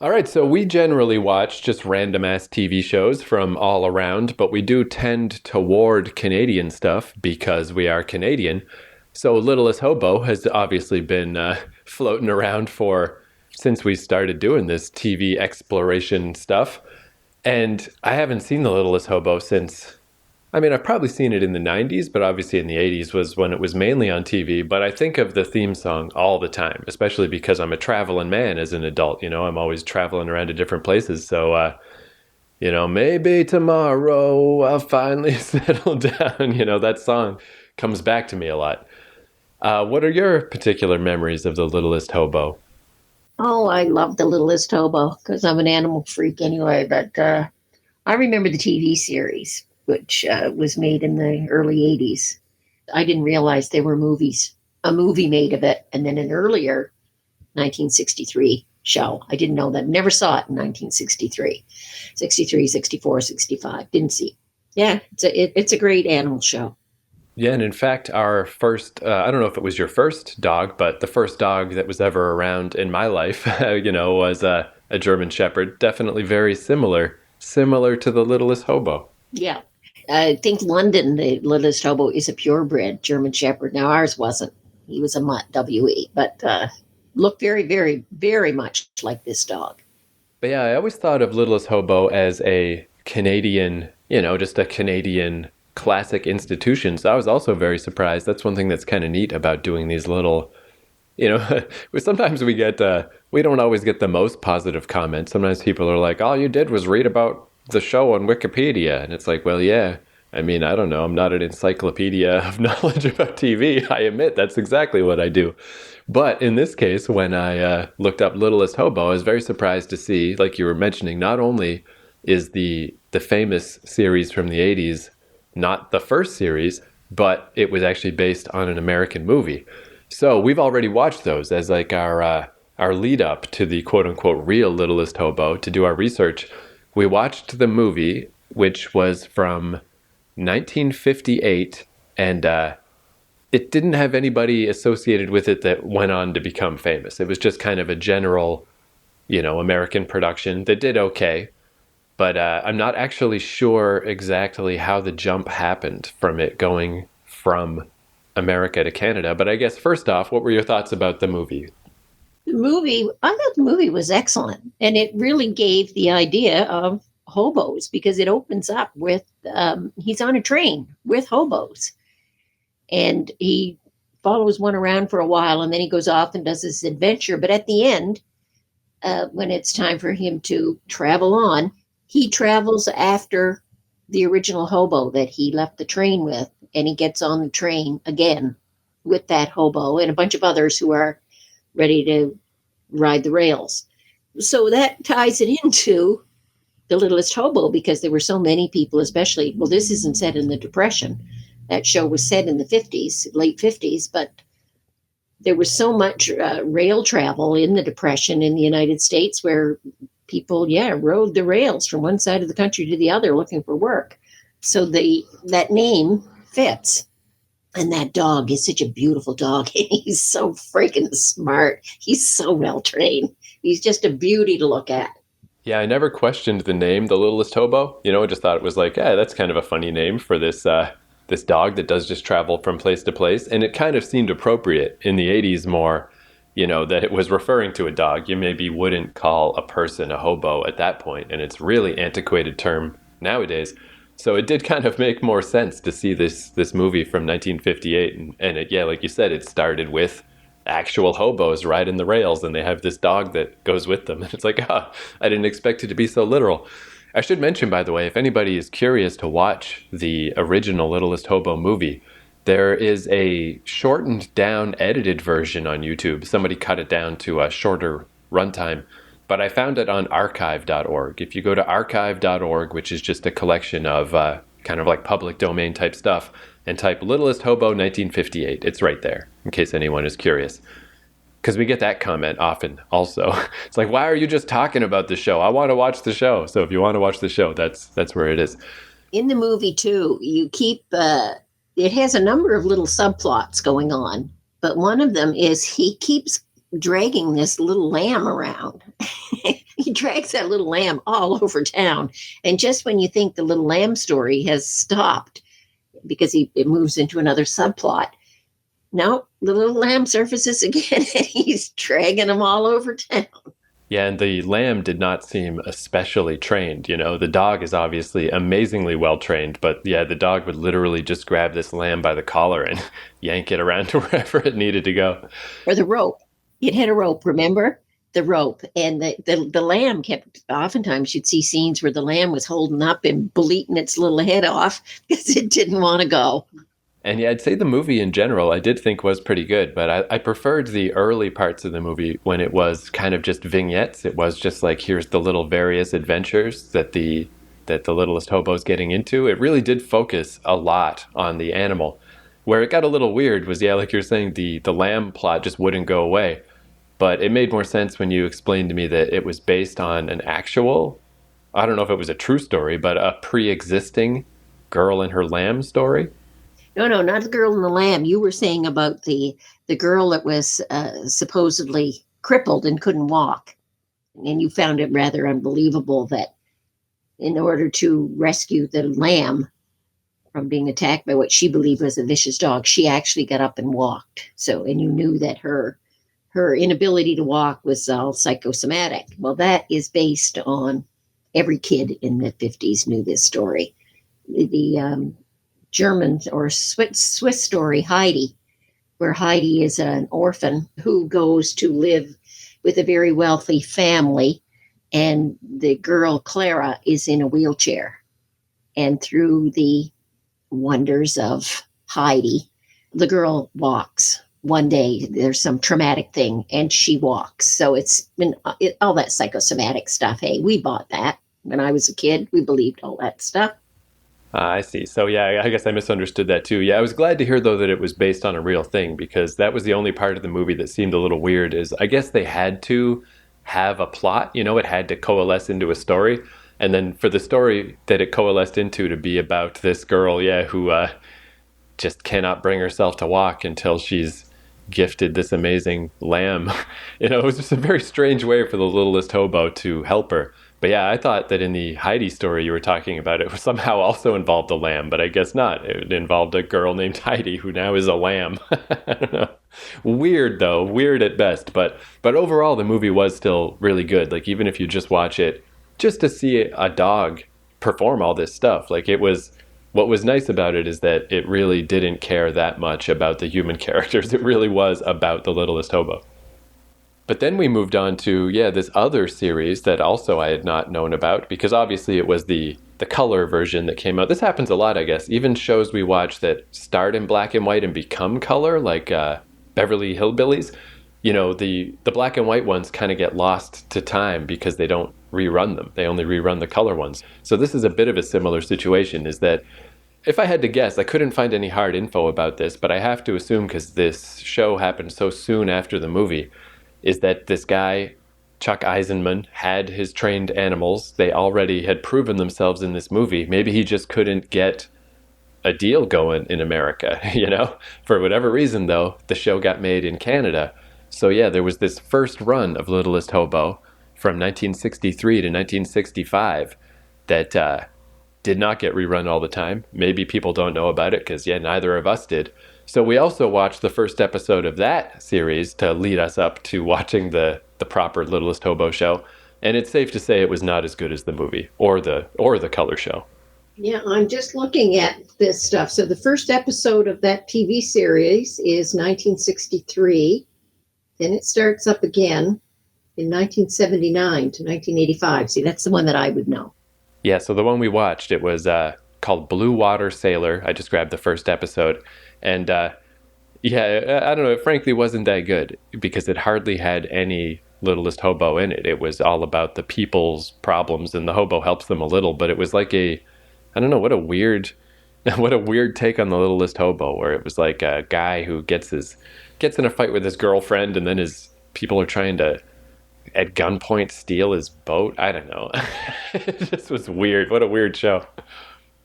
All right, so we generally watch just random ass TV shows from all around, but we do tend toward Canadian stuff because we are Canadian. So Littlest Hobo has obviously been floating around for since we started doing this TV exploration stuff. And I haven't seen The Littlest Hobo since I mean, I've probably seen it in the 90s, but obviously in the 80s was when it was mainly on TV. But I think of the theme song all the time, especially because I'm a traveling man as an adult. I'm always traveling around to different places. So, maybe tomorrow I'll finally settle down. That song comes back to me a lot. What are your particular memories of The Littlest Hobo? Oh, I love The Littlest Hobo because I'm an animal freak anyway. But I remember the TV series, which was made in the early 80s. I didn't realize there were movies, a movie made of it, and then an earlier 1963 show. I didn't know that. Never saw it in 1963. 63, 64, 65. Didn't see. Yeah, it's a great animal show. Yeah, and in fact, our first, I don't know if it was your first dog, but the first dog that was ever around in my life, was a German Shepherd. Definitely very similar to the Littlest Hobo. Yeah. I think London, the Littlest Hobo, is a purebred German Shepherd. Now, ours wasn't. He was a mutt, WE, but looked very, very, very much like this dog. But yeah, I always thought of Littlest Hobo as a Canadian, just a Canadian classic institution. So I was also very surprised. That's one thing that's kind of neat about doing these little, sometimes we don't always get the most positive comments. Sometimes people are like, all you did was read about the show on Wikipedia. And it's like, well, yeah, I mean, I don't know. I'm not an encyclopedia of knowledge about TV. I admit that's exactly what I do. But in this case, when I looked up Littlest Hobo, I was very surprised to see, like you were mentioning, not only is the famous series from the 80s not the first series, but it was actually based on an American movie. So we've already watched those as like our lead up to the quote unquote real Littlest Hobo to do our research. We watched the movie, which was from 1958, and it didn't have anybody associated with it that went on to become famous. It was just kind of a general, American production that did okay. But I'm not actually sure exactly how the jump happened from it going from America to Canada. But I guess first off, what were your thoughts about the movie? I thought the movie was excellent. And it really gave the idea of hobos because it opens up with he's on a train with hobos. And he follows one around for a while and then he goes off and does this adventure. But at the end, when it's time for him to travel on, he travels after the original hobo that he left the train with, and he gets on the train again with that hobo and a bunch of others who are ready to ride the rails. So that ties it into The Littlest Hobo because there were so many people, especially, well, this isn't set in the Depression. That show was set in the 50s, late 50s, but there was so much rail travel in the Depression in the United States where people, rode the rails from one side of the country to the other looking for work. So that name fits. And that dog is such a beautiful dog. He's so freaking smart. He's so well trained. He's just a beauty to look at. Yeah, I never questioned the name, the Littlest Hobo. I just thought it was like, that's kind of a funny name for this dog that does just travel from place to place. And it kind of seemed appropriate in the 80s more, that it was referring to a dog. You maybe wouldn't call a person a hobo at that point, and it's really antiquated term nowadays. So it did kind of make more sense to see this movie from 1958, and it, yeah, like you said, it started with actual hobos riding the rails, and they have this dog that goes with them. And it's like, I didn't expect it to be so literal. I should mention, by the way, if anybody is curious to watch the original Littlest Hobo movie, there is a shortened down edited version on YouTube. Somebody cut it down to a shorter runtime, but I found it on archive.org. If you go to archive.org, which is just a collection of kind of like public domain type stuff, and type Littlest Hobo 1958, it's right there, in case anyone is curious. Because we get that comment often also. It's like, why are you just talking about the show? I want to watch the show. So if you want to watch the show, that's where it is. In the movie, too, you keep... it has a number of little subplots going on, but one of them is he keeps dragging this little lamb around. he drags that little lamb all over town. And just when you think the little lamb story has stopped because it moves into another subplot, no, the little lamb surfaces again and he's dragging them all over town. Yeah, and the lamb did not seem especially trained. You know, the dog is obviously amazingly well trained, but yeah, the dog would literally just grab this lamb by the collar and yank it around to wherever it needed to go. Or the rope. It had a rope, remember? The rope. And the lamb kept, oftentimes you'd see scenes where the lamb was holding up and bleating its little head off because it didn't want to go. And yeah, I'd say the movie in general, I did think was pretty good, but I preferred the early parts of the movie when it was kind of just vignettes. It was just like, here's the little various adventures that the littlest hobo's getting into. It really did focus a lot on the animal. Where it got a little weird was, yeah, like you're saying, the lamb plot just wouldn't go away. But it made more sense when you explained to me that it was based on an actual, I don't know if it was a true story, but a pre-existing girl and her lamb story. No, not the girl and the lamb. You were saying about the girl that was supposedly crippled and couldn't walk. And you found it rather unbelievable that in order to rescue the lamb from being attacked by what she believed was a vicious dog, she actually got up and walked. So, and you knew that her inability to walk was all psychosomatic. Well, that is based on every kid in the 50s knew this story. The German or Swiss story, Heidi, where Heidi is an orphan who goes to live with a very wealthy family, and the girl Clara is in a wheelchair. And through the wonders of Heidi, the girl walks. One day there's some traumatic thing and she walks. So it's been all that psychosomatic stuff. Hey, we bought that when I was a kid. We believed all that stuff. I see. So yeah, I guess I misunderstood that too. Yeah, I was glad to hear though that it was based on a real thing, because that was the only part of the movie that seemed a little weird. Is I guess they had to have a plot, you know, it had to coalesce into a story. And then for the story that it coalesced into to be about this girl, yeah, who just cannot bring herself to walk until she's gifted this amazing lamb. You know, it was just a very strange way for the littlest hobo to help her. But yeah, I thought that in the Heidi story you were talking about, it somehow also involved a lamb, but I guess not. It involved a girl named Heidi who now is a lamb. I don't know. Weird though, weird at best. But overall, the movie was still really good. Like even if you just watch it, just to see a dog perform all this stuff, like it was. What was nice about it is that it really didn't care that much about the human characters. It really was about the littlest hobo. But then we moved on to, yeah, this other series that also I had not known about, because obviously it was the color version that came out. This happens a lot, I guess. Even shows we watch that start in black and white and become color, like Beverly Hillbillies. You know, the black and white ones kind of get lost to time because they don't rerun them. They only rerun the color ones. So this is a bit of a similar situation, is that if I had to guess, I couldn't find any hard info about this, but I have to assume, because this show happened so soon after the movie, is that this guy, Chuck Eisenman, had his trained animals. They already had proven themselves in this movie. Maybe he just couldn't get a deal going in America, you know? For whatever reason, though, the show got made in Canada. So yeah, there was this first run of Littlest Hobo from 1963 to 1965 that did not get rerun all the time. Maybe people don't know about it because, yeah, neither of us did. So we also watched the first episode of that series to lead us up to watching the proper Littlest Hobo show. And it's safe to say it was not as good as the movie or the color show. Yeah, I'm just looking at this stuff. So the first episode of that TV series is 1963. Then it starts up again in 1979 to 1985. See, that's the one that I would know. Yeah, so the one we watched, it was called Blue Water Sailor. I just grabbed the first episode. And yeah, I don't know, it frankly wasn't that good because it hardly had any Littlest Hobo in it. It was all about the people's problems, and the hobo helps them a little, but it was like I don't know, what a weird take on the Littlest Hobo, where it was like a guy who gets in a fight with his girlfriend, and then his people are trying to at gunpoint steal his boat. I don't know. It just was weird. What a weird show.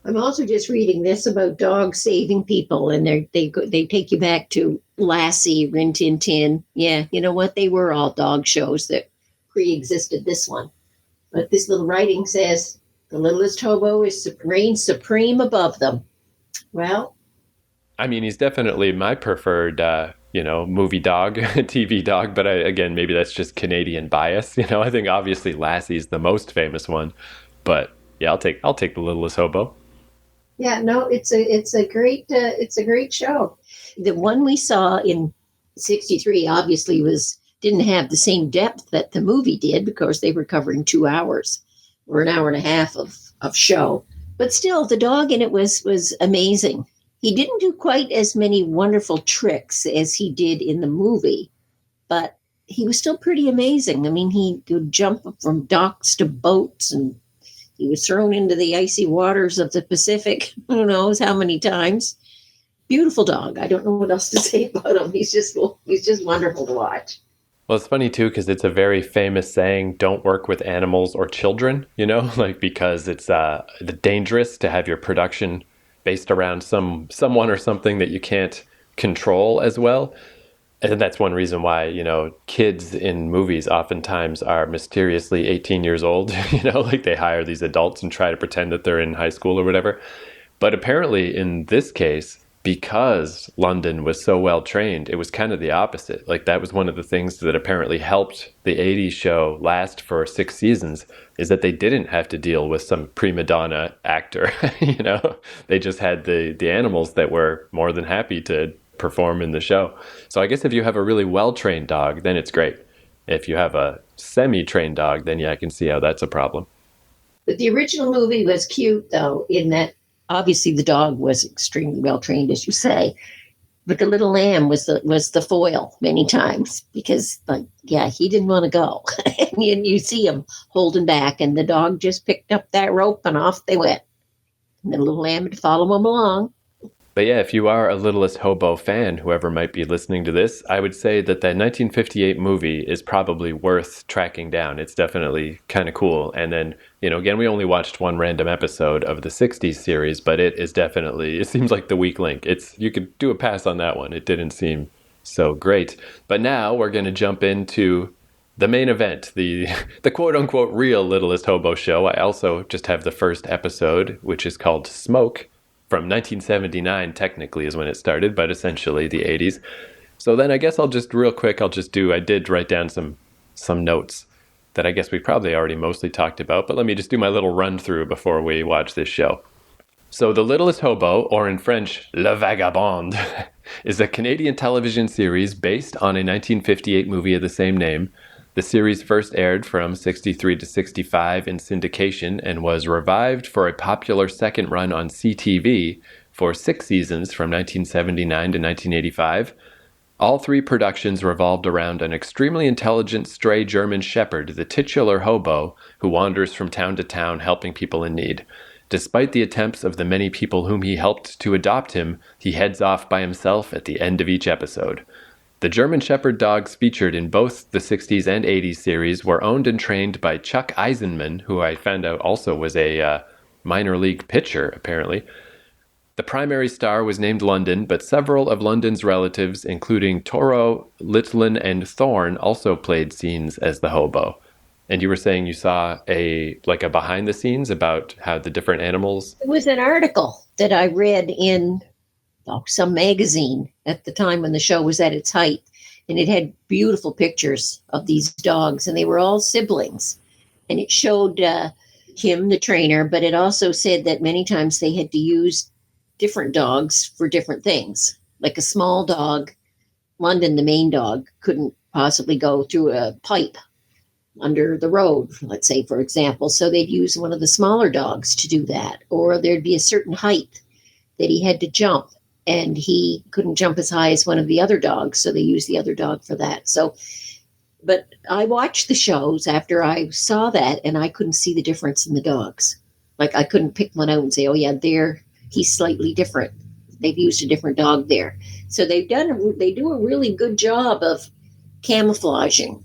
I'm also just reading this about dogs saving people, and they take you back to Lassie, Rin Tin Tin. Yeah, you know what? They were all dog shows that pre-existed this one. But this little writing says the littlest hobo reigns supreme above them. Well, I mean, he's definitely my preferred, movie dog, TV dog. But again, maybe that's just Canadian bias. I think obviously Lassie's the most famous one, but yeah, I'll take the Littlest Hobo. yeah, no, it's a great show. The one we saw in '63 obviously was didn't have the same depth that the movie did because they were covering 2 hours or an hour and a half of show. But still, the dog in it was amazing. He didn't do quite as many wonderful tricks as he did in the movie, but he was still pretty amazing. I mean, he would jump from docks to boats, and he was thrown into the icy waters of the Pacific, who knows how many times. Beautiful dog. I don't know what else to say about him. He's just wonderful to watch. Well, it's funny too because it's a very famous saying: "Don't work with animals or children." Like because it's dangerous to have your production based around someone or something that you can't control as well. And that's one reason why, kids in movies oftentimes are mysteriously 18 years old, like they hire these adults and try to pretend that they're in high school or whatever. But apparently in this case, because London was so well trained, it was kind of the opposite. Like that was one of the things that apparently helped the 80s show last for 6 seasons is that they didn't have to deal with some prima donna actor. They just had the animals that were more than happy to perform in the show. So I guess if you have a really well-trained dog, then it's great. If you have a semi-trained dog, then yeah, I can see how that's a problem. But the original movie was cute, though, in that obviously the dog was extremely well trained, as you say. But the little lamb was the foil many times because, like, yeah, he didn't want to go, and you see him holding back, and the dog just picked up that rope and off they went. And the little lamb had to follow him along. But yeah, if you are a Littlest Hobo fan, whoever might be listening to this, I would say that 1958 movie is probably worth tracking down. It's definitely kind of cool. And then, again, we only watched one random episode of the 60s series, but it seems like the weak link. You could do a pass on that one. It didn't seem so great. But now we're going to jump into the main event, the quote unquote real Littlest Hobo show. I also just have the first episode, which is called Smoke. From 1979, technically, is when it started, but essentially the 80s. So then I guess I did write down some notes that I guess we probably already mostly talked about, but let me just do my little run through before we watch this show. So The Littlest Hobo, or in French, Le Vagabond, is a Canadian television series based on a 1958 movie of the same name. The series first aired from 63 to 65 in syndication and was revived for a popular second run on CTV for 6 seasons from 1979 to 1985. All 3 productions revolved around an extremely intelligent stray German shepherd, the titular hobo, who wanders from town to town helping people in need. Despite the attempts of the many people whom he helped to adopt him, he heads off by himself at the end of each episode. The German Shepherd dogs featured in both the 60s and 80s series were owned and trained by Chuck Eisenman, who I found out also was a minor league pitcher, apparently. The primary star was named London, but several of London's relatives, including Toro, Litlin, and Thorne, also played scenes as the hobo. And you were saying you saw a behind the scenes about how the different animals... It was an article that I read in some magazine at the time when the show was at its height, and it had beautiful pictures of these dogs, and they were all siblings. And it showed him, the trainer, but it also said that many times they had to use different dogs for different things. Like a small dog, London, the main dog, couldn't possibly go through a pipe under the road, let's say, for example. So they'd use one of the smaller dogs to do that, or there'd be a certain height that he had to jump, and he couldn't jump as high as one of the other dogs, so they used the other dog for that. So, but I watched the shows after I saw that, and I couldn't see the difference in the dogs. Like I couldn't pick one out and say, oh yeah, he's slightly different. They've used a different dog there. So they do a really good job of camouflaging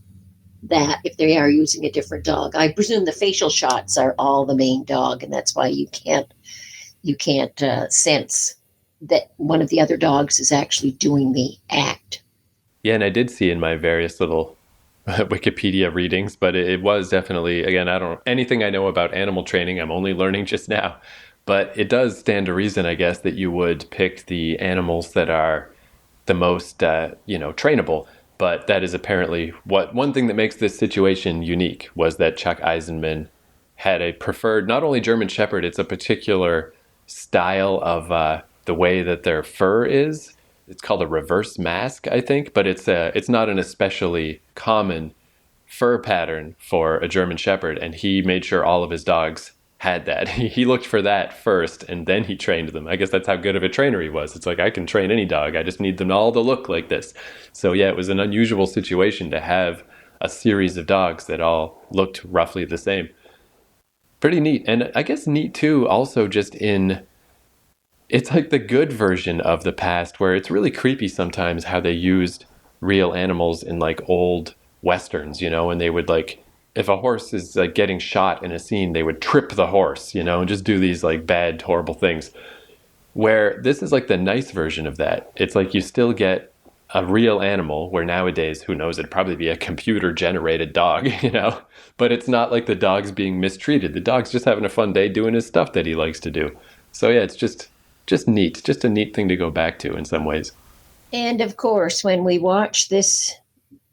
that if they are using a different dog. I presume the facial shots are all the main dog, and that's why you can't sense that one of the other dogs is actually doing the act. Yeah, and I did see in my various little Wikipedia readings, but it was definitely, again, I don't anything I know about animal training, I'm only learning just now. But it does stand to reason, I guess, that you would pick the animals that are the most, trainable. But that is apparently what one thing that makes this situation unique was that Chuck Eisenman had a preferred, not only German Shepherd, it's a particular style of the way that their fur is. It's called a reverse mask, I think, but it's not an especially common fur pattern for a German Shepherd, and he made sure all of his dogs had that. He looked for that first, and then he trained them. I guess that's how good of a trainer he was. It's like, I can train any dog. I just need them all to look like this. So yeah, it was an unusual situation to have a series of dogs that all looked roughly the same. Pretty neat. And I guess neat too, also just in it's like the good version of the past where it's really creepy sometimes how they used real animals in like old westerns, and they would like if a horse is like getting shot in a scene, they would trip the horse, and just do these like bad, horrible things. Where this is like the nice version of that. It's like you still get a real animal where nowadays, who knows, it'd probably be a computer generated dog, but it's not like the dog's being mistreated. The dog's just having a fun day doing his stuff that he likes to do. So yeah, it's just neat, just a neat thing to go back to in some ways. And of course, when we watch this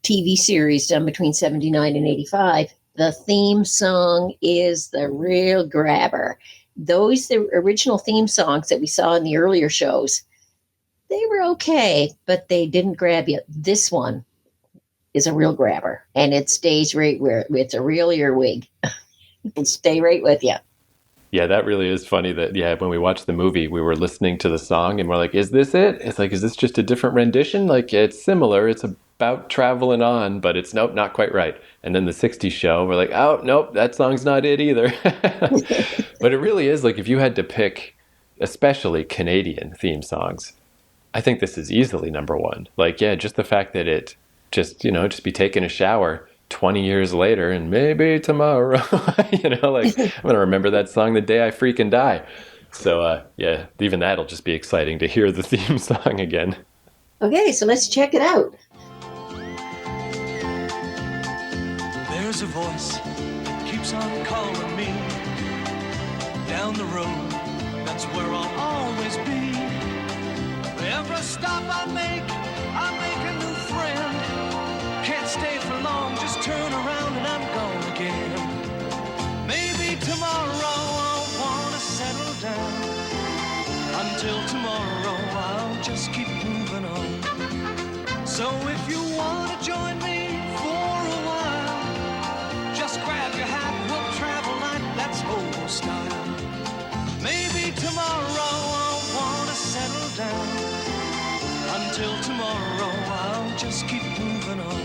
TV series done between 79 and 85, the theme song is the real grabber. The original theme songs that we saw in the earlier shows, they were okay, but they didn't grab you. This one is a real grabber, and it stays right where it's a real earwig. It'll stay right with you. Yeah, that really is funny that, yeah, when we watched the movie, we were listening to the song and we're like, is this it? It's like, is this just a different rendition? Like, it's similar. It's about traveling on, but it's nope, not quite right. And then the 60s show, we're like, oh, nope, that song's not it either. But it really is like if you had to pick, especially Canadian theme songs, I think this is easily number one. Like, yeah, just the fact that it just be taking a shower 20 years later and maybe tomorrow, like I'm going to remember that song the day I freaking die. So, yeah, even that'll just be exciting to hear the theme song again. Okay, so let's check it out. There's a voice that keeps on calling me down the road, that's where I'll always be. Every stop I make a new friend. Can't stay for long, just turn around and I'm gone again. Maybe tomorrow I'll wanna settle down. Until tomorrow I'll just keep moving on. So if you wanna join me for a while, just grab your hat, we'll travel like that's hobo style. Maybe tomorrow I'll wanna settle down. Until tomorrow I'll just keep moving on.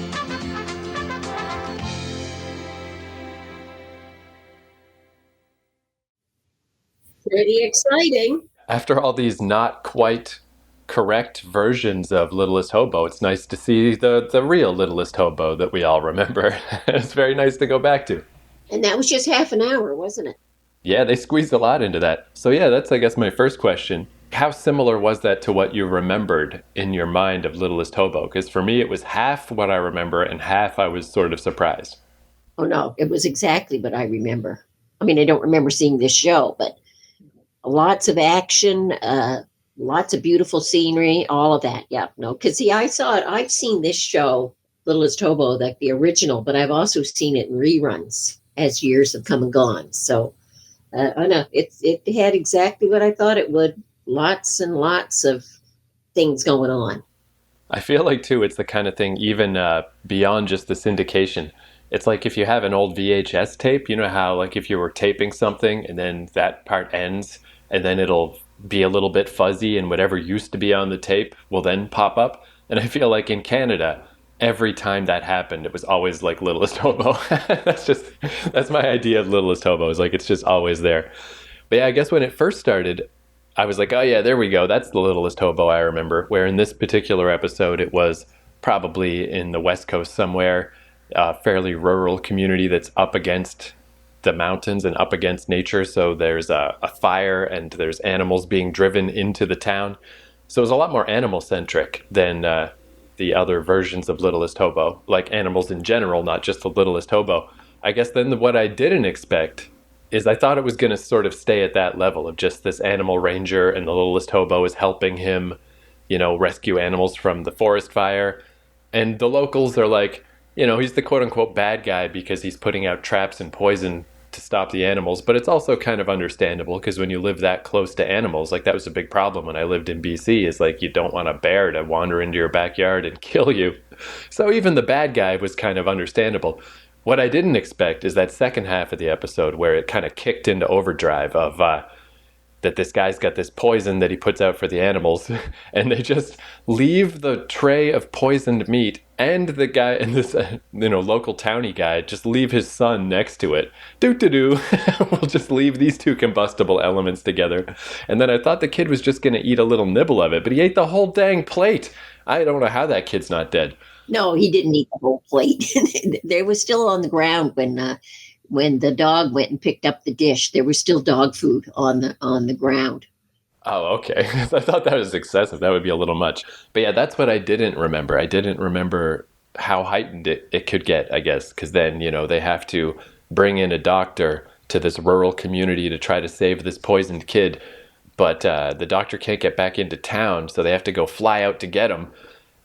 Pretty exciting. After all these not quite correct versions of Littlest Hobo, it's nice to see the real Littlest Hobo that we all remember. It's very nice to go back to. And that was just half an hour, wasn't it? Yeah, they squeezed a lot into that. So yeah, that's I guess my first question. How similar was that to what you remembered in your mind of Littlest Hobo? Because for me, it was half what I remember and half I was sort of surprised. Oh, no, it was exactly what I remember. I mean, I don't remember seeing this show, but lots of action, lots of beautiful scenery, all of that. Yeah, no, because see, I saw it. I've seen this show, Littlest Hobo, like the original, but I've also seen it in reruns as years have come and gone. So I know it had exactly what I thought it would. Lots and lots of things going on. I feel like, too, it's the kind of thing, even beyond just the syndication. It's like if you have an old VHS tape, you know how, like, if you were taping something and then that part ends and then it'll be a little bit fuzzy and whatever used to be on the tape will then pop up. And I feel like in Canada, every time that happened, it was always like Littlest Hobo. That's my idea of Littlest Hobo, is like it's just always there. But yeah, I guess when it first started, I was like, oh yeah, there we go. That's the Littlest Hobo I remember. Where in this particular episode, it was probably in the West Coast somewhere, a fairly rural community that's up against the mountains and up against nature. So there's a fire and there's animals being driven into the town. So it was a lot more animal centric than the other versions of Littlest Hobo, like animals in general, not just the Littlest Hobo. I guess then what I didn't expect is I thought it was going to sort of stay at that level of just this animal ranger and the Littlest Hobo is helping him, rescue animals from the forest fire. And the locals are like, he's the quote unquote bad guy because he's putting out traps and poison to stop the animals. But it's also kind of understandable because when you live that close to animals, like that was a big problem when I lived in BC, is like you don't want a bear to wander into your backyard and kill you. So even the bad guy was kind of understandable. What I didn't expect is that second half of the episode where it kind of kicked into overdrive of that this guy's got this poison that he puts out for the animals, and they just leave the tray of poisoned meat and the guy and this local townie guy just leave his son next to it. Do we'll just leave these two combustible elements together. And then I thought the kid was just going to eat a little nibble of it, but he ate the whole dang plate. I don't know how that kid's not dead. No, he didn't eat the whole plate. They were still on the ground when the dog went and picked up the dish. There was still dog food on the ground. Oh, okay. I thought that was excessive. That would be a little much. But yeah, that's what I didn't remember. I didn't remember how heightened it could get, I guess, because then, they have to bring in a doctor to this rural community to try to save this poisoned kid. But the doctor can't get back into town, so they have to go fly out to get him.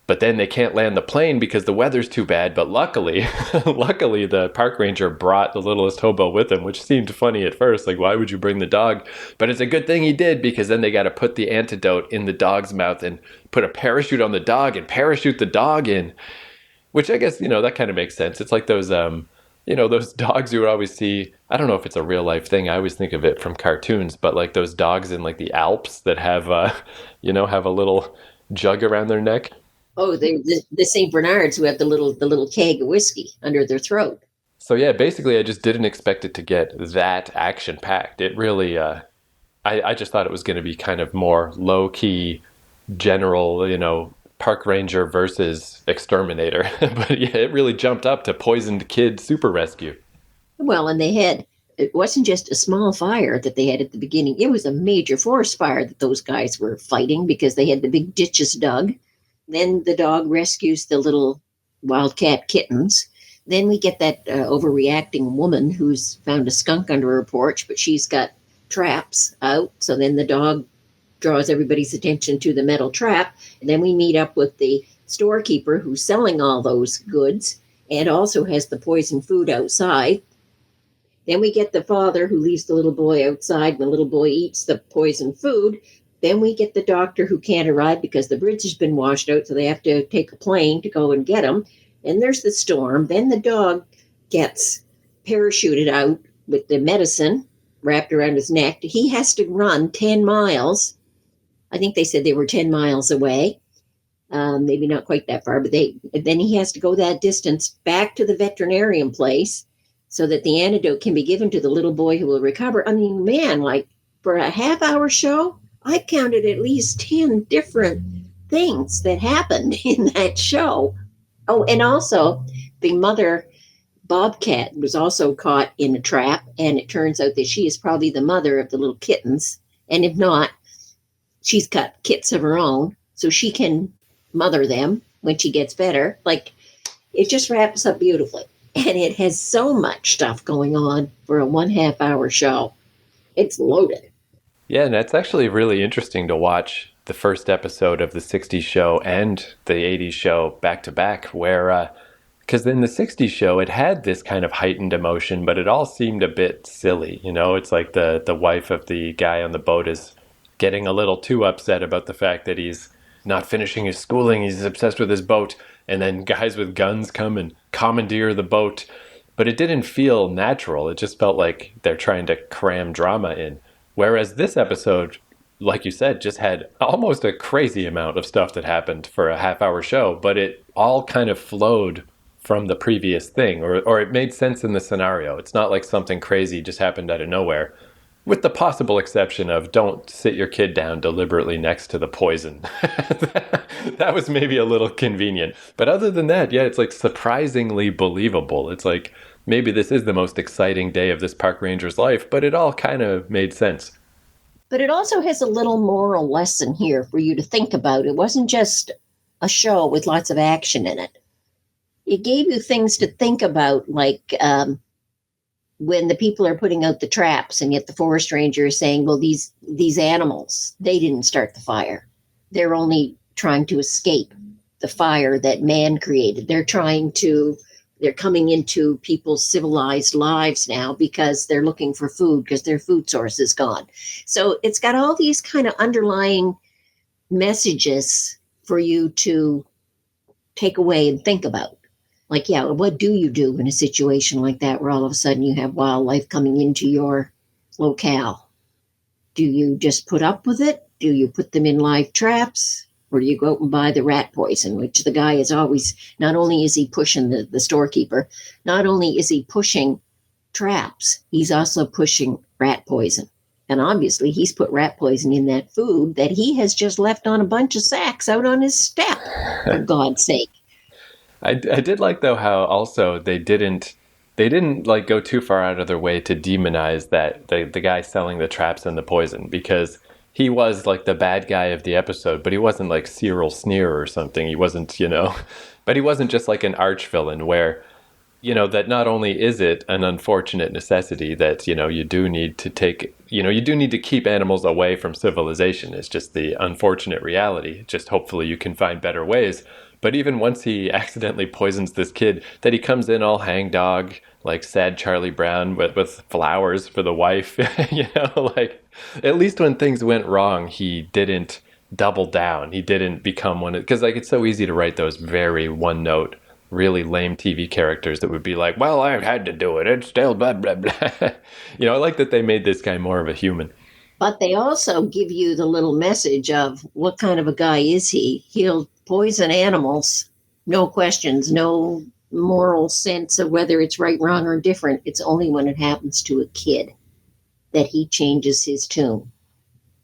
But then they can't land the plane because the weather's too bad. But luckily, luckily, the park ranger brought the Littlest Hobo with him, which seemed funny at first. Like, why would you bring the dog? But it's a good thing he did, because then they got to put the antidote in the dog's mouth and put a parachute on the dog and parachute the dog in. Which I guess, that kind of makes sense. It's like those, those dogs you would always see. I don't know if it's a real life thing. I always think of it from cartoons. But like those dogs in like the Alps that have, have a little jug around their neck. Oh, the St. Bernards who have the little keg of whiskey under their throat. So yeah, basically I just didn't expect it to get that action packed. It really, I just thought it was going to be kind of more low key, general, park ranger versus exterminator. But yeah, it really jumped up to poisoned kid super rescue. Well, and it wasn't just a small fire that they had at the beginning. It was a major forest fire that those guys were fighting because they had the big ditches dug. Then the dog rescues the little wildcat kittens. Then we get that overreacting woman who's found a skunk under her porch, but she's got traps out. So then the dog draws everybody's attention to the metal trap. And then we meet up with the storekeeper who's selling all those goods and also has the poison food outside. Then we get the father who leaves the little boy outside. The little boy eats the poison food. Then we get the doctor who can't arrive because the bridge has been washed out, so they have to take a plane to go and get him. And there's the storm. Then the dog gets parachuted out with the medicine wrapped around his neck. He has to run 10 miles. I think they said they were 10 miles away. Maybe not quite that far, but then he has to go that distance back to the veterinarian place so that the antidote can be given to the little boy who will recover. I mean, man, like for a half-hour show, I counted at least 10 different things that happened in that show. Oh, and also the mother bobcat was also caught in a trap, and it turns out that she is probably the mother of the little kittens. And if not, she's got kits of her own, so she can mother them when she gets better. Like, it just wraps up beautifully. And it has so much stuff going on for a 1/2 hour show. It's loaded. Yeah, and it's actually really interesting to watch the first episode of the 60s show and the 80s show back to back, where, because in the 60s show, it had this kind of heightened emotion, but it all seemed a bit silly. It's like the wife of the guy on the boat is getting a little too upset about the fact that he's not finishing his schooling. He's obsessed with his boat. And then guys with guns come and commandeer the boat. But it didn't feel natural. It just felt like they're trying to cram drama in. Whereas this episode, like you said, just had almost a crazy amount of stuff that happened for a half-hour show, but it all kind of flowed from the previous thing, or it made sense in the scenario. It's not like something crazy just happened out of nowhere, with the possible exception of don't sit your kid down deliberately next to the poison. That was maybe a little convenient. But other than that, yeah, it's like surprisingly believable. It's like, maybe this is the most exciting day of this park ranger's life, but it all kind of made sense. But it also has a little moral lesson here for you to think about. It wasn't just a show with lots of action in it. It gave you things to think about, like when the people are putting out the traps, and yet the forest ranger is saying, well, these animals, they didn't start the fire. They're only trying to escape the fire that man created. They're coming into people's civilized lives now because they're looking for food because their food source is gone. So it's got all these kind of underlying messages for you to take away and think about. Like, yeah, what do you do in a situation like that where all of a sudden you have wildlife coming into your locale? Do you just put up with it? Do you put them in live traps? Or do you go out and buy the rat poison, which the guy is always, not only is he pushing the storekeeper, not only is he pushing traps, he's also pushing rat poison. And obviously he's put rat poison in that food that he has just left on a bunch of sacks out on his step, for God's sake. I did like, though, how also they didn't like go too far out of their way to demonize that the guy selling the traps and the poison, because he was like the bad guy of the episode, but he wasn't like Cyril Sneer or something. He wasn't, but he wasn't just like an arch villain where, that not only is it an unfortunate necessity that, you do need to take, you do need to keep animals away from civilization. It's just the unfortunate reality. Just hopefully you can find better ways. But even once he accidentally poisons this kid, that he comes in all hangdog, like sad Charlie Brown with flowers for the wife, like at least when things went wrong, he didn't double down. He didn't become one of, because like it's so easy to write those very one note, really lame TV characters that would be like, well, I had to do it. It's still blah, blah, blah. I like that they made this guy more of a human. But they also give you the little message of what kind of a guy is he? He'll poison animals, no questions, no moral sense of whether it's right, wrong, or different. It's only when it happens to a kid that he changes his tune.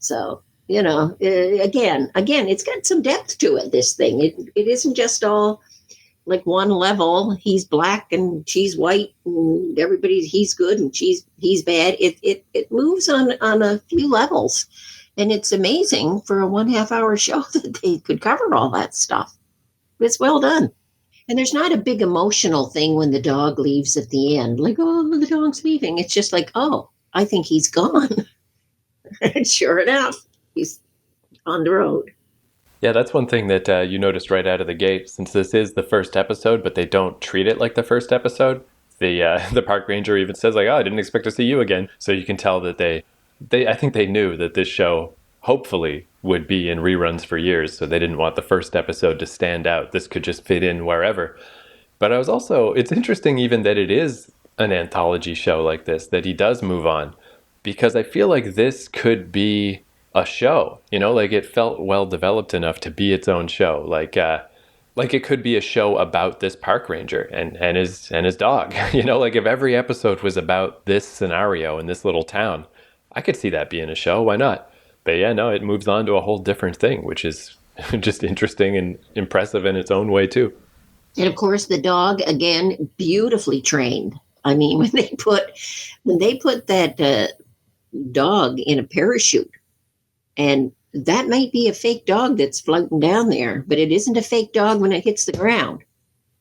So, again, it's got some depth to it, this thing. It isn't just all like one level. He's black and she's white and he's good and he's bad. It moves on a few levels. And it's amazing for a 1.5 hour show that they could cover all that stuff. It's well done. And there's not a big emotional thing when the dog leaves at the end. Like, oh, the dog's leaving. It's just like, oh, I think he's gone. And sure enough, he's on the road. Yeah, that's one thing that you noticed right out of the gate, since this is the first episode, but they don't treat it like the first episode. The park ranger even says like, oh, I didn't expect to see you again. So you can tell that I think they knew that this show hopefully would be in reruns for years, so they didn't want the first episode to stand out. This could just fit in wherever. But it's interesting even that it is an anthology show like this, that he does move on, because I feel like this could be a show, like it felt well developed enough to be its own show. Like it could be a show about this park ranger and his dog, like if every episode was about this scenario in this little town, I could see that being a show. Why not? But yeah, no, it moves on to a whole different thing, which is just interesting and impressive in its own way too. And of course, the dog, again, beautifully trained. I mean, when they put that dog in a parachute, and that might be a fake dog that's floating down there, but it isn't a fake dog when it hits the ground.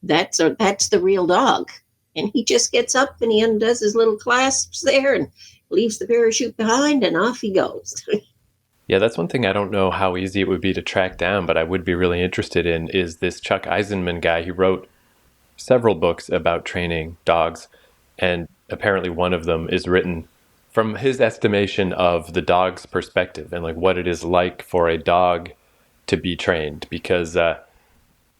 That's the real dog. And he just gets up and he undoes his little clasps there and leaves the parachute behind, and off he goes. Yeah, that's one thing I don't know how easy it would be to track down, but I would be really interested in is this Chuck Eisenman guy. He wrote several books about training dogs, and apparently one of them is written from his estimation of the dog's perspective and like what it is like for a dog to be trained. Because, I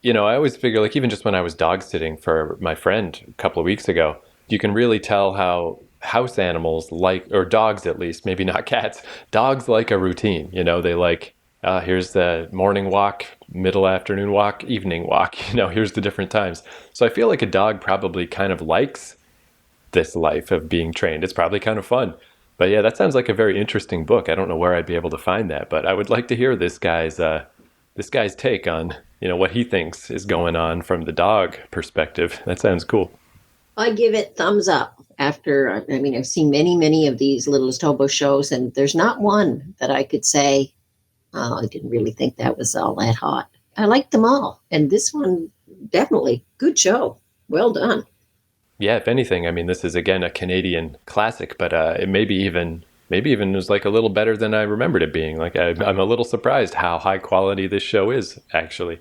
always figure like even just when I was dog sitting for my friend a couple of weeks ago, you can really tell how house animals like, or dogs at least, maybe not cats, dogs like a routine. They like, here's the morning walk, middle afternoon walk, evening walk, here's the different times. So I feel like a dog probably kind of likes this life of being trained. It's probably kind of fun. But yeah, that sounds like a very interesting book. I don't know where I'd be able to find that, but I would like to hear this guy's take on, what he thinks is going on from the dog perspective. That sounds cool. I give it thumbs up. I've seen many of these Littlest Hobo shows, and there's not one that I could say, oh, I didn't really think that was all that hot. I liked them all. And this one, definitely good show. Well done. Yeah, if anything, I mean, this is again a Canadian classic, but it maybe even was like a little better than I remembered it being. Like I'm a little surprised how high quality this show is actually.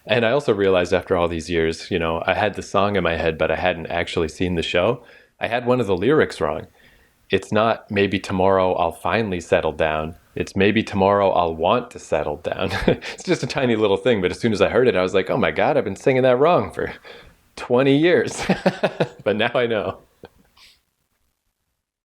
And I also realized after all these years, I had the song in my head, but I hadn't actually seen the show. I had one of the lyrics wrong. It's not maybe tomorrow I'll finally settle down. It's maybe tomorrow I'll want to settle down. It's just a tiny little thing, but as soon as I heard it, I was like, oh my God, I've been singing that wrong for 20 years. But now I know.